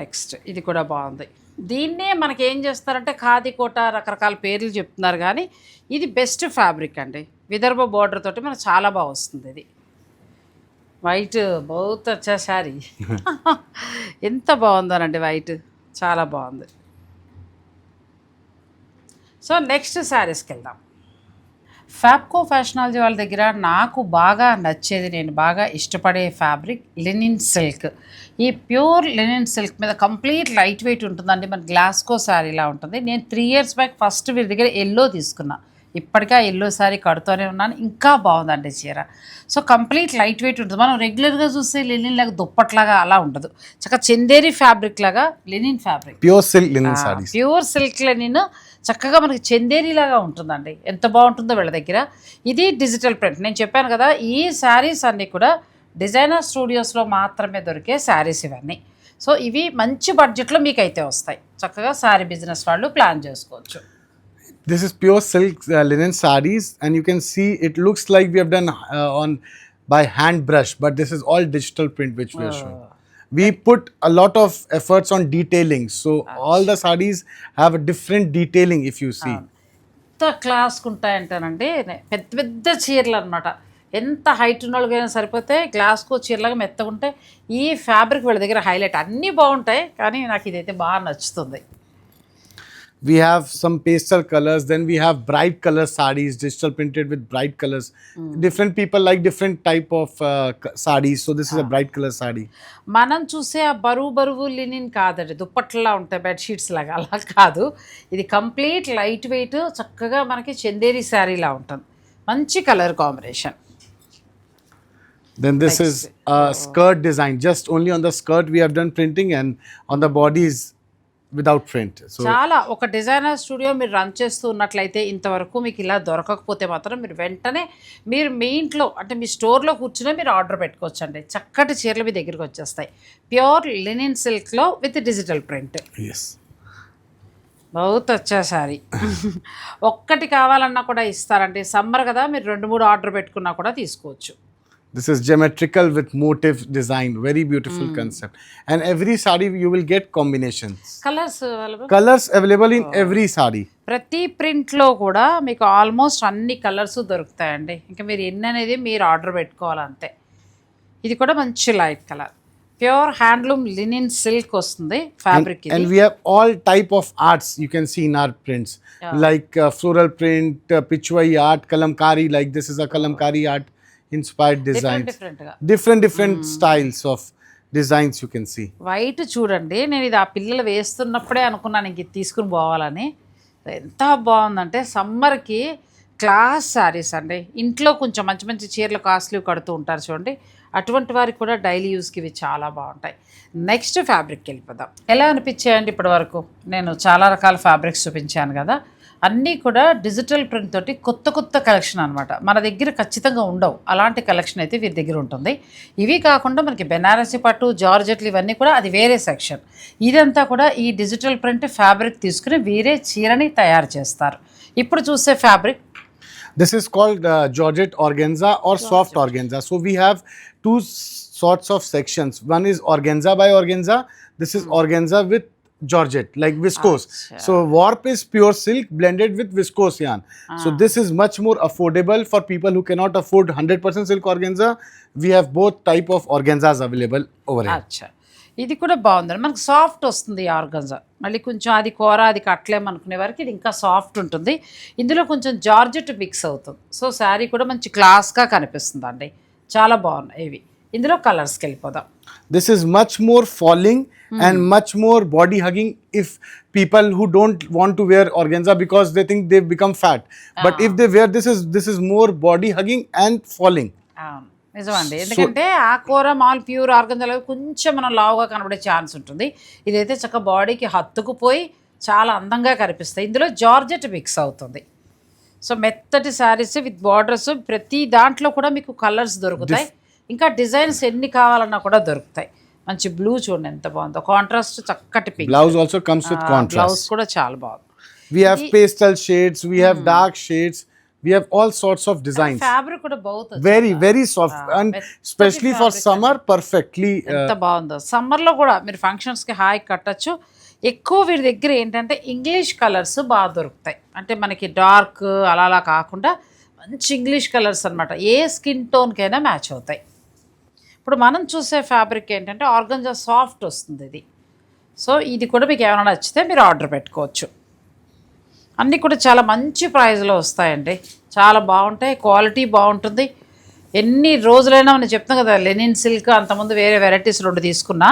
నెక్స్ట్ ఇది కూడా బాగుంది. దీన్నే మనకి ఏం చేస్తారంటే ఖాదీ కోట, రకరకాల పేర్లు చెప్తున్నారు, కానీ ఇది బెస్ట్ ఫ్యాబ్రిక్ అండి. విదర్భ బోర్డర్ తోటి మనకు చాలా బాగా వస్తుంది. ఇది వైట్ బహుత్ అచ్చా శారీ. ఎంత బాగుందోనండి, వైట్ చాలా బాగుంది. సో నెక్స్ట్ శారీస్కి వెళ్దాం. ఫ్యాబ్కో ఫ్యాషనాలజీ వాళ్ళ దగ్గర నాకు బాగా నచ్చేది, నేను బాగా ఇష్టపడే ఫ్యాబ్రిక్ లినిన్ సిల్క్. ఈ ప్యూర్ లినిన్ సిల్క్ మీద కంప్లీట్ లైట్ వెయిట్ ఉంటుందండి. మన గ్లాస్కో శారీలా ఉంటుంది. నేను 3 years బ్యాక్ ఫస్ట్ వీరి దగ్గర ఎల్లో తీసుకున్నా. ఇప్పటికే ఆ ఎల్లో శారీ కడుతూనే ఉన్నాను. ఇంకా బాగుందండి చీర. సో కంప్లీట్ లైట్ వెయిట్ ఉంటుంది. మనం రెగ్యులర్గా చూస్తే లినిన్ లాగా దుప్పట్లాగా అలా ఉండదు, చక్కగా చందేరి ఫ్యాబ్రిక్ లాగా linen fabric. Pure silk linen sarees. Pure silk Lenin చక్కగా మనకి చందేరి లాగా ఉంటుందండి. ఎంత బాగుంటుందో వీళ్ళ దగ్గర. ఇది డిజిటల్ ప్రింట్. నేను చెప్పాను కదా, ఈ శారీస్ అన్నీ కూడా డిజైనర్ స్టూడియోస్లో మాత్రమే దొరికే శారీస్ ఇవన్నీ. సో ఇవి మంచి బడ్జెట్లో మీకు అయితే వస్తాయి. చక్కగా శారీ బిజినెస్ వాళ్ళు ప్లాన్ చేసుకోవచ్చు. This is pure silk linen sarees, and you can see it looks like we have done on by hand brush, but this is all digital print which we are showing. We put a lot of efforts on detailing, so all the sarees have a different detailing if you see. ఎంత క్లాస్కి ఉంటాయంటానండి, పెద్ద పెద్ద చీరలు అనమాట. ఎంత height ఉన్న వాళ్ళకైనా సరిపోతే గ్లాస్కో చీరలాగా మెత్తగా ఉంటాయి. ఈ ఫ్యాబ్రిక్ వీళ్ళ దగ్గర హైలైట్. అన్నీ బాగుంటాయి, కానీ నాకు ఇదైతే బాగా నచ్చుతుంది. We have some pastel colors, then we have bright color sarees, digital printed with bright colors. Different people like different type of sarees, so this is a bright color saree. మనం చూసే ఆ బరువు లినిన్ కాదండి, దుప్పట్లా ఉంటాయి bedsheets లాగా, అలా కాదు. ఇది కంప్లీట్ లైట్ వెయిట్, చక్కగా మనకి చందేరి శారీలా ఉంటుంది. మంచి colour combination. Then this is a skirt design. Just only on the skirt we have done printing, and on the bodies without print. So చాలా ఒక డిజైనర్ స్టూడియో మీరు రన్ చేస్తూ ఉన్నట్లయితే ఇంతవరకు మీకు ఇలా దొరకకపోతే మాత్రం మీరు వెంటనే మీరు మీ ఇంట్లో అంటే మీ స్టోర్లో కూర్చునే మీరు ఆర్డర్ పెట్టుకోవచ్చండి. చక్కటి చీరలు మీ దగ్గరికి వచ్చేస్తాయి. ప్యూర్ లినిన్ సిల్క్లో విత్ డిజిటల్ ప్రింట్. yes, బహుత్ వచ్చా సారీ. ఒక్కటి కావాలన్నా కూడా ఇస్తారండి. సమ్మర్ కదా, మీరు 2-3 ఆర్డర్ పెట్టుకున్నా కూడా తీసుకోవచ్చు. this is geometrical with motif design, very beautiful concept, and every sari you will get combinations, colours available. colors available in every sari. ప్రతి ప్రింట్లో కూడా మీకు ఆల్మోస్ట్ అన్ని కలర్స్ దొరుకుతాయండి. ఇంకా మీరు ఎన్ని అనేది మీరు ఆర్డర్ పెట్టుకోవాలంతే. ఇది కూడా మంచి light colour, pure handloom linen silk వస్తుంది fabric. And we have all type of arts you can see in our prints, like floral print, pichwai art, kalamkari, like this is a kalamkari art inspired designs, డిఫరెంట్గా different styles of designs you can see. White చూడండి, నేను ఇది ఆ పిల్లలు వేస్తున్నప్పుడే అనుకున్నాను ఇంక ఇది తీసుకుని పోవాలని. ఎంత బాగుందంటే సమ్మర్కి క్లాస్ శారీస్ అండి. ఇంట్లో కొంచెం మంచి మంచి చీరలు కాస్ట్లీ కడుతూ ఉంటారు చూడండి, అటువంటి వారికి కూడా డైలీ యూస్కి ఇవి చాలా బాగుంటాయి. నెక్స్ట్ ఫ్యాబ్రిక్కి వెళ్ళిపోదాం. ఎలా అనిపించాయండి ఇప్పటి వరకు? నేను చాలా రకాల ఫ్యాబ్రిక్స్ చూపించాను కదా, అన్నీ కూడా డిజిటల్ ప్రింట్ తోటి కొత్త కొత్త కలెక్షన్ అనమాట. మన దగ్గర ఖచ్చితంగా ఉండవు అలాంటి కలెక్షన్ అయితే వీరి దగ్గర ఉంటుంది. ఇవి కాకుండా మనకి బెనారసి పట్టు, జార్జెట్లు ఇవన్నీ కూడా అది వేరే సెక్షన్. ఇదంతా కూడా ఈ డిజిటల్ ప్రింట్ ఫ్యాబ్రిక్ తీసుకుని వీరే చీరని తయారు చేస్తారు. ఇప్పుడు చూసే fabric This is called Georgette organza or soft organza. So we have two sorts of sections. One is organza by organza. This is organza with Georgette, like viscose. So warp is pure silk blended with viscose yarn. So this is much more affordable for people who cannot afford 100% silk organza. We have both type of organzas available over here. అచ్చా, ఇది కూడా బాగుందండి. మనకు soft వస్తుంది organza. మళ్ళీ కొంచెం అది కూర అది కట్టలేమనుకునే వారికి ఇది ఇంకా సాఫ్ట్ ఉంటుంది. ఇందులో కొంచెం జార్జెట్ మిక్స్ అవుతుంది. సో శారీ కూడా మంచి క్లాస్గా కనిపిస్తుంది అండి. చాలా బాగున్నాయి ఇవి. ఇందులో కలర్స్కి వెళ్ళిపోదాం. This is much more falling and much more body hugging if people who don't want to wear organza because they think they've become fat. But if they wear this is more body hugging and falling. నిజమండి, ఎందుకంటే ఆ కూర mall pure ఆర్గంజాలో కొంచెం మనం లావుగా కనబడే chance ఉంటుంది. ఇదైతే చక్క బాడీకి హత్తుకుపోయి చాలా అందంగా కనిపిస్తాయి. ఇందులో జార్జెట్ మిక్స్ అవుతుంది. సో మెత్తటి శారీస్ విత్ బార్డర్స్, ప్రతి దాంట్లో కూడా మీకు కలర్స్ దొరుకుతాయి. ఇంకా డిజైన్స్ ఎన్ని కావాలన్నా కూడా దొరుకుతాయి. మంచి బ్లూ చూడండి ఎంత బాగుందో, కాంట్రాస్ట్ చక్కటి pink. Blouse also comes with contrast. Blouse కూడా చాలా బాగుంది. We have pastel shades, we have dark shades, we have all sorts of designs. Fabric కూడా బాగుంది, Very soft and especially for summer perfectly. ఎంత బాగుందో. సమ్మర్లో కూడా మీరు ఫంక్షన్స్కి హాయి కట్టచ్చు. ఎక్కువ వీరి దగ్గర ఏంటంటే ఇంగ్లీష్ కలర్స్ బాగా దొరుకుతాయి. అంటే మనకి డార్క్ అలా కాకుండా మంచి ఇంగ్లీష్ కలర్స్ అనమాట. ఏ స్కిన్ టోన్కైనా మ్యాచ్ అవుతాయి. ఇప్పుడు మనం చూసే ఫ్యాబ్రిక్ ఏంటంటే ఆర్గంజా సాఫ్ట్ వస్తుంది ఇది. సో ఇది కూడా మీకు ఏమైనా నచ్చితే మీరు ఆర్డర్ పెట్టుకోవచ్చు. అన్నీ కూడా చాలా మంచి ప్రైస్లో వస్తాయండి. చాలా బాగుంటాయి, క్వాలిటీ బాగుంటుంది. ఎన్ని రోజులైనా మనం చెప్తాం కదా, లెనిన్ సిల్క్ అంతకుముందు వేరే వెరైటీస్ 2 తీసుకున్నా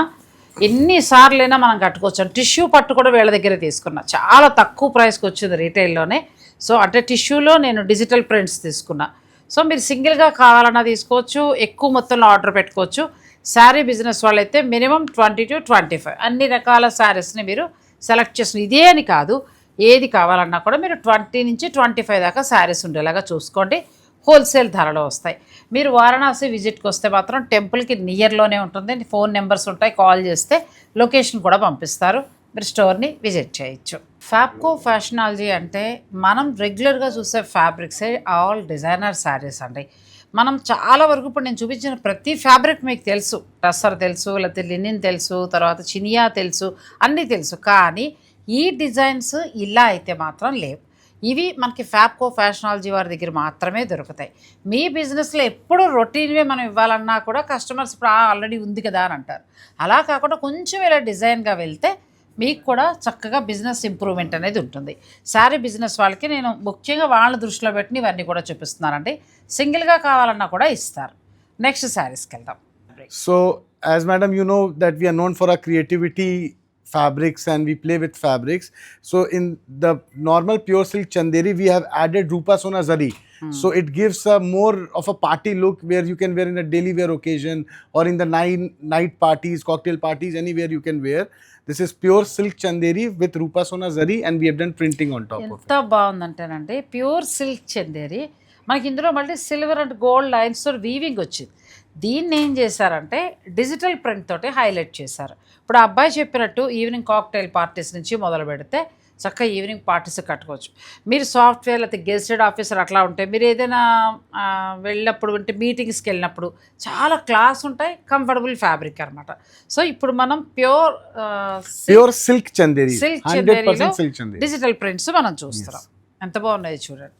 ఎన్నిసార్లైనా మనం కట్టుకోవచ్చు. టిష్యూ పట్టు కూడా వీళ్ళ దగ్గర తీసుకున్నా, చాలా తక్కువ ప్రైస్కి వచ్చింది రీటైల్లోనే. సో అంటే టిష్యూలో నేను డిజిటల్ ప్రింట్స్ తీసుకున్నా. సో మీరు సింగిల్గా కావాలన్నా తీసుకోవచ్చు, ఎక్కువ మొత్తంలో ఆర్డర్ పెట్టుకోవచ్చు. శారీ బిజినెస్ వాళ్ళైతే మినిమం 20 to 25 అన్ని రకాల శారీస్ని మీరు సెలెక్ట్ చేసుకుని, ఇదే అని కాదు ఏది కావాలన్నా కూడా మీరు 20 నుంచి 25 దాకా శారీస్ ఉండేలాగా చూసుకోండి. హోల్సేల్ ధరలో వస్తాయి. మీరు వారణాసి విజిట్కి వస్తే మాత్రం టెంపుల్కి నియర్లోనే ఉంటుంది. ఫోన్ నెంబర్స్ ఉంటాయి, కాల్ చేస్తే లొకేషన్ కూడా పంపిస్తారు. మీరు స్టోర్ని విజిట్ చేయొచ్చు. ఫ్యాబ్కో ఫ్యాషనాలజీ అంటే మనం రెగ్యులర్గా చూసే ఫ్యాబ్రిక్సే ఆల్ డిజైనర్ శారీస్ అండి. మనం చాలా వరకు ఇప్పుడు నేను చూపించిన ప్రతి ఫ్యాబ్రిక్ మీకు తెలుసు. టస్సర్ తెలుసు, లేకపోతే లినిన్ తెలుసు, తర్వాత చినియా తెలుసు, అన్నీ తెలుసు. కానీ ఈ డిజైన్స్ ఇలా అయితే మాత్రం లేవు. ఇవి మనకి ఫ్యాబ్కో ఫ్యాషనాలజీ వారి దగ్గర మాత్రమే దొరుకుతాయి. మీ బిజినెస్లో ఎప్పుడు రొటీన్వే మనం ఇవ్వాలన్నా కూడా కస్టమర్స్ ఇప్పుడు ఆల్రెడీ ఉంది కదా అని అంటారు. అలా కాకుండా కొంచెం ఇలా డిజైన్గా వెళ్తే మీకు కూడా చక్కగా బిజినెస్ ఇంప్రూవ్మెంట్ అనేది ఉంటుంది. శారీ బిజినెస్ వాళ్ళకి నేను ముఖ్యంగా వాళ్ళ దృష్టిలో పెట్టి ఇవన్నీ కూడా చూపిస్తున్నానండి. సింగిల్గా కావాలన్నా కూడా ఇస్తారు. నెక్స్ట్ శారీస్కి వెళ్దాం. So as madam you know that we are known for our creativity fabrics and we play with fabrics. So in the normal pure silk chanderi we have added Rupa Sona Zari. So it gives a more of a party look where you can wear in a daily wear occasion or in the night parties, cocktail parties, anywhere you can wear. This is pure silk chanderi with Rupa Sona zari, and we have done printing on top of it. ఎంత బాగుందంటేనండి pure silk Chanderi. మనకి ఇందులో మళ్ళీ silver and gold lines తో weaving వచ్చింది. దీన్ని ఏం చేశారంటే digital print తోటి హైలైట్ చేశారు. ఇప్పుడు ఆ అబ్బాయి చెప్పినట్టు ఈవినింగ్ కాక్టైల్ పార్టీస్ నుంచి మొదలు పెడితే చక్కగా ఈవినింగ్ పార్టీస్ కట్టుకోవచ్చు. మీరు సాఫ్ట్వేర్ లేకపోతే గెజిటెడ్ ఆఫీసర్ అట్లా ఉంటే మీరు ఏదైనా వెళ్ళినప్పుడు అంటే మీటింగ్స్కి వెళ్ళినప్పుడు చాలా క్లాస్ ఉంటాయి, కంఫర్టబుల్ ఫ్యాబ్రిక్ అనమాట. సో ఇప్పుడు మనం pure silk Chanderi, silk 100% silk chanderi. Digital prints మనం చూస్తున్నాం. ఎంత బాగున్నాయి చూడండి.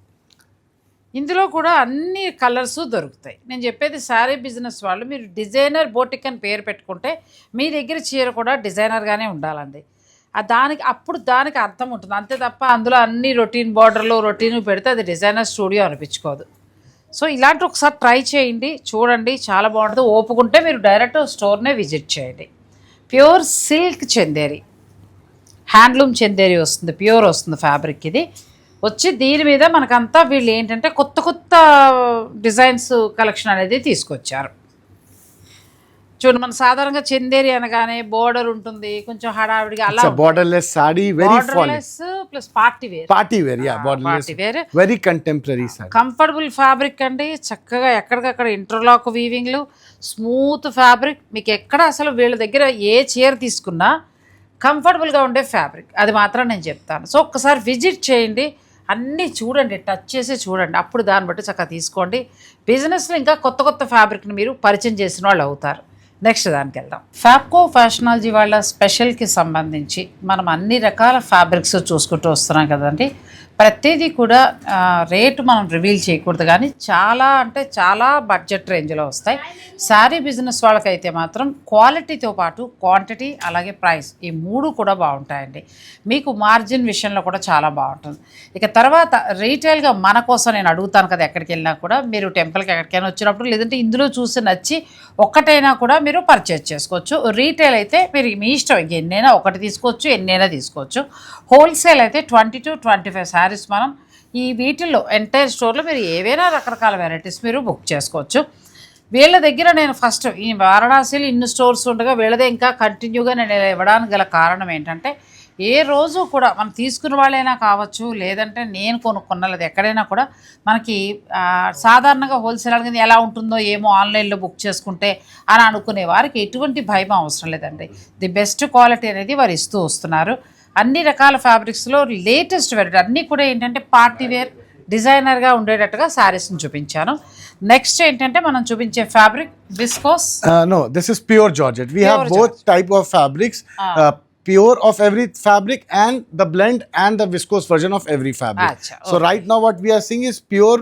ఇందులో కూడా అన్ని కలర్స్ దొరుకుతాయి. నేను చెప్పేది శారీ బిజినెస్ వాళ్ళు మీరు డిజైనర్ బోటిక్ అని పేరు పెట్టుకుంటే మీ దగ్గర చీర కూడా డిజైనర్గానే ఉండాలండి. దానికి అర్థం ఉంటుంది. అంతే తప్ప అందులో అన్ని రొటీన్ బార్డర్లో రొటీన్ పెడితే అది డిజైనర్ స్టూడియో అనిపించుకోదు. సో ఇలాంటి ఒకసారి ట్రై చేయండి, చూడండి, చాలా బాగుంటుంది. ఓపుకుంటే మీరు డైరెక్ట్ స్టోర్నే విజిట్ చేయండి. Pure silk Chanderi, handloom Chanderi వస్తుంది, ప్యూర్ వస్తుంది ఫ్యాబ్రిక్. ఇది వచ్చి దీని మీద మనకంతా వీళ్ళు ఏంటంటే కొత్త కొత్త డిజైన్స్ కలెక్షన్ అనేది తీసుకొచ్చారు. చూడండి, మన సాధారణంగా చందేరి అనగానే బోర్డర్ ఉంటుంది, కొంచెం హడావిడిగా అలా borderless saree, very borderless plus party wear. party wear, yeah, borderless, party wear, very contemporary saree. Comfortable fabric అండి. చక్కగా ఎక్కడికక్కడ ఇంటర్లాక్ వీవింగ్లు, స్మూత్ ఫ్యాబ్రిక్. మీకు ఎక్కడ అసలు వీళ్ళ దగ్గర ఏ చీర తీసుకున్నా కంఫర్టబుల్గా ఉండే ఫ్యాబ్రిక్, అది మాత్రం నేను చెప్తాను. సో ఒక్కసారి విజిట్ చేయండి, అన్నీ చూడండి, టచ్ చేసి చూడండి, అప్పుడు దాన్ని బట్టి చక్కగా తీసుకోండి. బిజినెస్లో ఇంకా కొత్త కొత్త ఫ్యాబ్రిక్ని మీరు పరిచయం చేసిన వాళ్ళు అవుతారు. నెక్స్ట్ దానికి వెళ్దాం. ఫ్యాబ్కో ఫ్యాషనాలజీ వాళ్ళ స్పెషల్కి సంబంధించి మనం అన్ని రకాల ఫ్యాబ్రిక్స్ చూసుకుంటూ వస్తున్నాం కదండి. ప్రతిదీ కూడా రేటు మనం రివీల్ చేయకూడదు, కానీ చాలా అంటే చాలా బడ్జెట్ రేంజ్లో వస్తాయి. శారీ బిజినెస్ వాళ్ళకైతే మాత్రం క్వాలిటీతో పాటు క్వాంటిటీ అలాగే ప్రైస్ ఈ మూడు కూడా బాగుంటాయండి. మీకు మార్జిన్ విషయంలో కూడా చాలా బాగుంటుంది. ఇక తర్వాత రీటైల్గా మన కోసం నేను అడుగుతాను కదా, ఎక్కడికి వెళ్ళినా కూడా మీరు టెంపుల్కి ఎక్కడికైనా వచ్చినప్పుడు లేదంటే ఇందులో చూసి నచ్చి ఒక్కటైనా కూడా మీరు పర్చేజ్ చేసుకోవచ్చు. రీటైల్ అయితే మీరు మీ ఇష్టం, ఎన్నైనా ఒకటి తీసుకోవచ్చు, ఎన్నైనా తీసుకోవచ్చు. హోల్సేల్ అయితే 20 to 25 శారీస్ మనం ఈ వీటిల్లో ఎంటైర్ స్టోర్లో మీరు ఏవైనా రకరకాల వెరైటీస్ మీరు బుక్ చేసుకోవచ్చు. వీళ్ళ దగ్గర నేను ఫస్ట్ ఈ వారణాసిలో ఇన్ని స్టోర్స్ ఉండగా వీళ్ళదే ఇంకా కంటిన్యూగా నేను ఇవ్వడానికి గల కారణం ఏంటంటే, ఏ రోజు కూడా మనం తీసుకున్న వాళ్ళైనా కావచ్చు, లేదంటే నేను కొనుక్కున్న లేదా ఎక్కడైనా కూడా మనకి సాధారణంగా హోల్సేల్ అనేది ఎలా ఉంటుందో ఏమో ఆన్లైన్లో బుక్ చేసుకుంటే అని అనుకునే వారికి ఎటువంటి భయం అవసరం లేదండి. ది బెస్ట్ క్వాలిటీ అనేది వారు ఇస్తూ వస్తున్నారు. అన్ని రకాల ఫ్యాబ్రిక్స్లో లేటెస్ట్ వెరైటీ అన్నీ కూడా ఏంటంటే పార్టీ వేర్ డిజైనర్గా ఉండేటట్టుగా శారీస్ని చూపించాను. నెక్స్ట్ ఏంటంటే మనం చూపించే fabric viscose. No, this is pure georgette. We have both type of fabrics. Pure of every fabric and the blend and the viscose version of every fabric. So right now what we are seeing is pure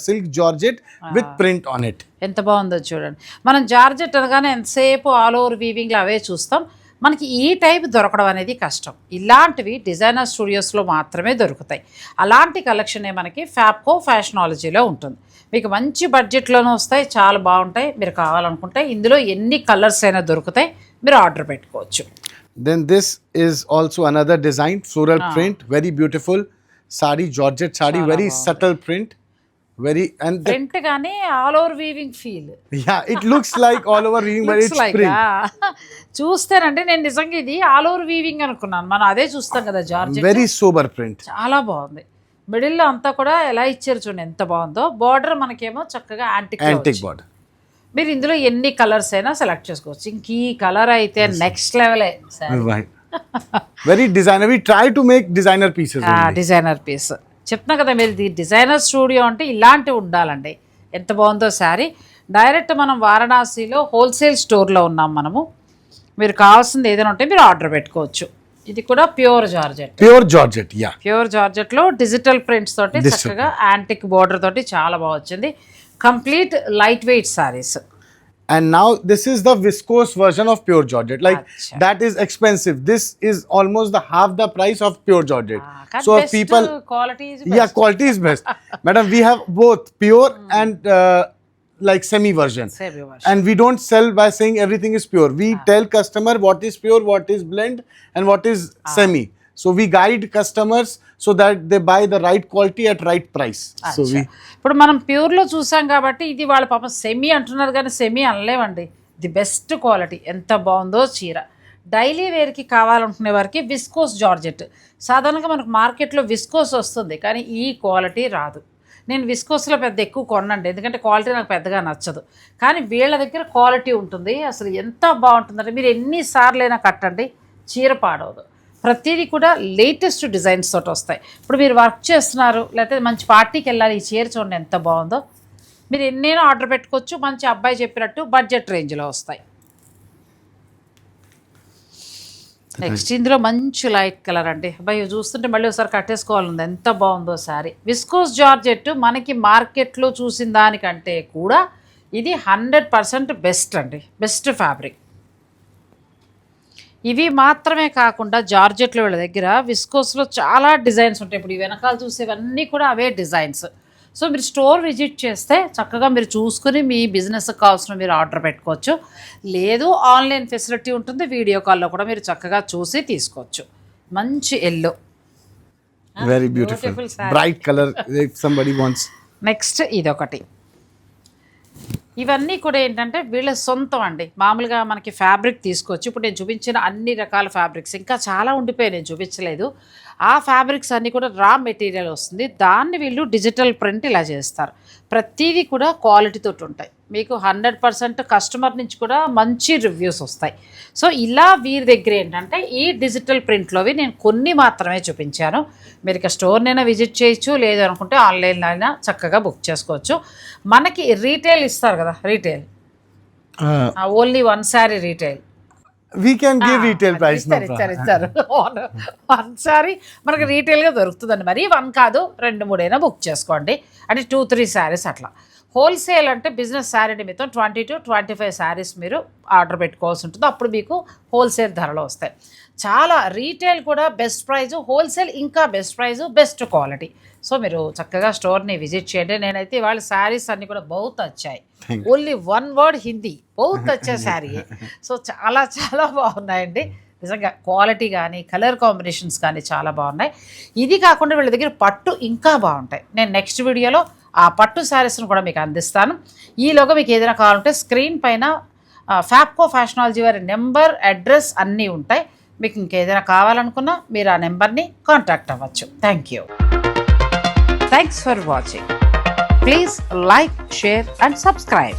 silk georgette with print on it. ఎంత బాగుందో చూడండి. మనం georgette అనగానే ఎంతసేపు all over వీవింగ్లో అవే చూస్తాం. మనకి ఈ type దొరకడం అనేది కష్టం. ఇలాంటివి డిజైనర్ స్టూడియోస్లో మాత్రమే దొరుకుతాయి. అలాంటి కలెక్షనే మనకి ఫ్యాబ్కో ఫ్యాషనాలజీలో ఉంటుంది. మీకు మంచి బడ్జెట్లోనూ వస్తాయి, చాలా బాగుంటాయి. మీరు కావాలనుకుంటే ఇందులో ఎన్ని కలర్స్ అయినా దొరుకుతాయి, మీరు ఆర్డర్ పెట్టుకోవచ్చు. Then this is also another design, floral print, very beautiful sari, georgette sari, very subtle print, very and print గానీ all over weaving feel. yeah, it looks like all over weaving, but it's print. చూస్తేనంటే నేను నిజంగా ఇది all over weaving అనుకున్నాను. మనం అదే చూస్తాం కదా georgette. Very sober print. చాలా బాగుంది. మిడిల్లో అంతా కూడా ఎలా ఇచ్చారు చూడండి, ఎంత బాగుందో. బార్డర్ మనకేమో చక్కగా యాంటిక్ border. మీరు ఇందులో ఎన్ని కలర్స్ అయినా సెలెక్ట్ చేసుకోవచ్చు. ఇంక ఈ కలర్ అయితే నెక్స్ట్ లెవెలే. Right. Very designer. We try to make designer pieces. Designer piece చెప్తున్నా కదా, మీరు డిజైనర్ స్టూడియో అంటే ఇలాంటివి ఉండాలండి. ఎంత బాగుందో శారీ. డైరెక్ట్ మనం వారణాసిలో హోల్సేల్ స్టోర్లో ఉన్నాం మనము. మీరు కావాల్సింది ఏదైనా ఉంటే మీరు ఆర్డర్ పెట్టుకోవచ్చు. ఇది కూడా pure georgette. Pure georgette, yeah. Pure జార్జెట్లో డిజిటల్ ప్రింట్స్ తోటి చక్కగా యాంటిక్ బార్డర్ తోటి చాలా బాగా వచ్చింది. Complete light weight sarees. And now this is the viscose version of pure georgette. Like that is expensive. This is almost the half the price of pure georgette. So people, quality is yeah, quality is best. Madam, we have both pure and like semi version. And we don't sell by saying everything is pure. We tell customer what is pure, what is blend, and what is semi. So we guide customers so that they buy the right quality at right price. So we. ఇప్పుడు మనం ప్యూర్లో చూసాం కాబట్టి ఇది వాళ్ళ పాపం semi అంటున్నారు కానీ semi అనలేమండి. The best quality. ఎంత బాగుందో చీర. డైలీ వేర్కి కావాలనుకునే వారికి విస్కోస్ జార్జెట్. సాధారణంగా మనకు మార్కెట్లో విస్కోస్ వస్తుంది, కానీ ఈ క్వాలిటీ రాదు. నేను విస్కోస్లో పెద్ద ఎక్కువ కొనండి, ఎందుకంటే క్వాలిటీ నాకు పెద్దగా నచ్చదు. కానీ వీళ్ళ దగ్గర క్వాలిటీ ఉంటుంది. అసలు ఎంత బాగుంటుందంటే మీరు ఎన్నిసార్లైనా కట్టండి, చీర పాడవదు. ప్రతిదీ కూడా లేటెస్ట్ డిజైన్స్ తోటి వస్తాయి. ఇప్పుడు మీరు వర్క్ చేస్తున్నారు, లేకపోతే మంచి పార్టీకి వెళ్ళాలి, ఈ చీర చూడండి ఎంత బాగుందో. మీరు ఎన్నైనా ఆర్డర్ పెట్టుకోవచ్చు. మంచి అబ్బాయి చెప్పినట్టు బడ్జెట్ రేంజ్లో వస్తాయి. నెక్స్ట్ ఇందులో మంచి లైట్ కలర్ అండి. అబ్బాయి చూస్తుంటే మళ్ళీ ఒకసారి కట్టేసుకోవాలంది, ఎంత బాగుందో శారీ. విస్కోస్ జార్జెట్ మనకి మార్కెట్లో చూసిన దానికంటే కూడా ఇది 100% బెస్ట్ అండి, బెస్ట్ ఫ్యాబ్రిక్. ఇవి మాత్రమే కాకుండా జార్జెట్లో వీళ్ళ దగ్గర విస్కోస్లో చాలా డిజైన్స్ ఉంటాయి. ఇప్పుడు ఈ వెనకాల చూసేవన్నీ కూడా అవే డిజైన్స్. సో మీరు స్టోర్ విజిట్ చేస్తే చక్కగా మీరు చూసుకుని మీ బిజినెస్కి కావాల్సిన మీరు ఆర్డర్ పెట్టుకోవచ్చు. లేదు ఆన్లైన్ ఫెసిలిటీ ఉంటుంది, వీడియో కాల్లో కూడా మీరు చక్కగా చూసి తీసుకోవచ్చు. మంచి yellow, very beautiful bright colour if somebody wants. Next ఇదొకటి. ఇవన్నీ కూడా ఏంటంటే వీళ్ళ సొంతం అండి. మామూలుగా మనకి ఫ్యాబ్రిక్ తీసుకొచ్చి ఇప్పుడు నేను చూపించిన అన్ని రకాల ఫ్యాబ్రిక్స్ ఇంకా చాలా ఉండిపోయాయి, నేను చూపించలేదు. ఆ ఫ్యాబ్రిక్స్ అన్నీ కూడా రా మెటీరియల్ వస్తుంది, దాన్ని వీళ్ళు డిజిటల్ ప్రింట్ ఇలా చేస్తారు. ప్రతిదీ కూడా క్వాలిటీతో ఉంటాయి. మీకు 100% కస్టమర్ నుంచి కూడా మంచి రివ్యూస్ వస్తాయి. సో ఇలా వీరి దగ్గర ఏంటంటే ఈ డిజిటల్ ప్రింట్లోవి నేను కొన్ని మాత్రమే చూపించాను. మీరు ఇక స్టోర్నైనా విజిట్ చేయొచ్చు, లేదు అనుకుంటే ఆన్లైన్లో అయినా చక్కగా బుక్ చేసుకోవచ్చు. మనకి రీటైల్ ఇస్తారు కదా, retail only 1 sari retail we can give retail price. ఇచ్చారు 1 శారీ మనకి రీటైల్గా దొరుకుతుందండి. మరి 1 కాదు 2-3 అయినా బుక్ చేసుకోండి, అంటే 2-3 శారీస్ అట్లా. హోల్సేల్ అంటే బిజినెస్ శారీ నిమిత్తం 20 to 25 శారీస్ మీరు ఆర్డర్ పెట్టుకోవాల్సి ఉంటుంది. అప్పుడు మీకు హోల్సేల్ ధరలో వస్తాయి. చాలా రీటైల్ కూడా బెస్ట్ ప్రైజు, హోల్సేల్ ఇంకా best price, best quality. So మీరు చక్కగా స్టోర్ని విజిట్ చేయండి. నేనైతే వాళ్ళ శారీస్ అన్నీ కూడా బహుత్ వచ్చాయి. ఓన్లీ 1 word హిందీ, బహుత్ వచ్చే శారీ. సో చాలా చాలా బాగున్నాయండి నిజంగా. క్వాలిటీ కానీ కలర్ కాంబినేషన్స్ కానీ చాలా బాగున్నాయి. ఇది కాకుండా వీళ్ళ దగ్గర పట్టు ఇంకా బాగుంటాయి. నేను నెక్స్ట్ వీడియోలో ఆ పట్టు శారీస్ను కూడా మీకు అందిస్తాను. ఈలోగా మీకు ఏదైనా కావాలంటే స్క్రీన్ పైన ఫ్యాప్కో ఫ్యాషనాలజీ వారి నెంబర్, అడ్రస్ అన్నీ ఉంటాయి. మీకు ఇంకేదైనా కావాలనుకున్నా మీరు ఆ నెంబర్ని కాంటాక్ట్ అవ్వచ్చు. Thank you. Thanks for watching. Please like, share and subscribe.